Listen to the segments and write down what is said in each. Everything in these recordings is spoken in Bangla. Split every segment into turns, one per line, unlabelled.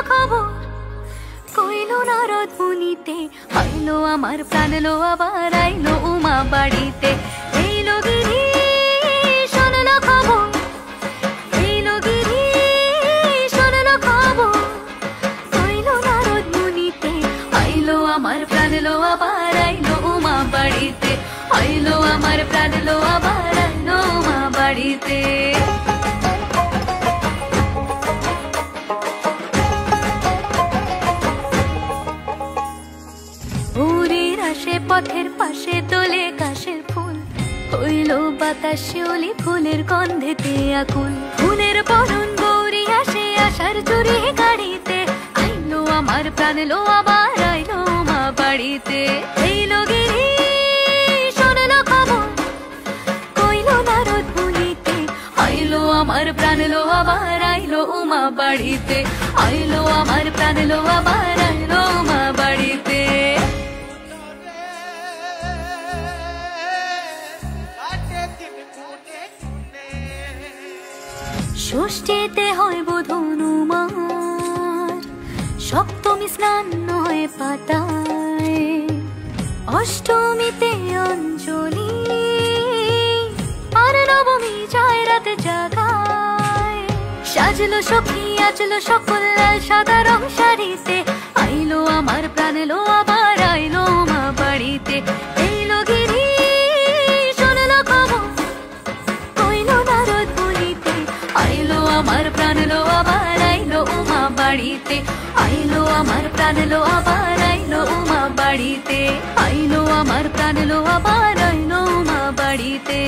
খবর কইলো নারদ মুনিতে, আইলো আমার প্রাণ লো আবার আইলো উমা বাড়িতে। এইলো গিরি শুনলো খবর, এইলো গিরি শুনলো খবর কইলো নারদ মুনিতে, আইলো আমার প্রাণ লো আবার আইলো উমা বাড়িতে, আইলো আমার প্রাণ লো আবার আইলো উমা বাড়িতে। পথের পাশে তোলে কাশের ফুল, হইলো বাতাস শিউলি ফুলের গন্ধেতে আকুল। ফুলের বরণ গৌরী আসে আশার জুড়ে গাড়িতে, আইলো আমার প্রাণ লো আবার আইলো মা বাড়িতে। এইলো গিরি শুনলো খবর কইলো নারদ মুনিতে, আইলো আমার প্রাণ লো আবার আইলো উমা বাড়িতে, আইলো আমার প্রাণ লো আবার আইলো উমা বাড়িতে। ষষ্ঠীতে হয় বোধন উমার, সপ্তমী স্নান হয় পাতায়, অষ্টমীতে অঞ্জলি, আর নবমী যায় রাত জাগায়। সাজলো সখী আজলো সকল লাল সাদা রং শাড়িতে, আইলো আমার প্রাণ লো আবার আইলো মা বাড়িতে। এইলো গিরি শুনলো খবর কইলো নারদ মুনিতে, আইলো আমার প্রাণ লো আবার আইলো উমা বাড়িতে, আইলো আমার প্রাণ লো আবার আইলো উমা বাড়িতে, আইলো আমার প্রাণ লো আবার আইলো উমা বাড়িতে।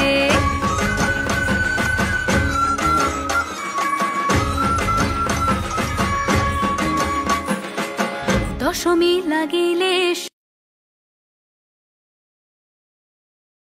দশমী লাগিল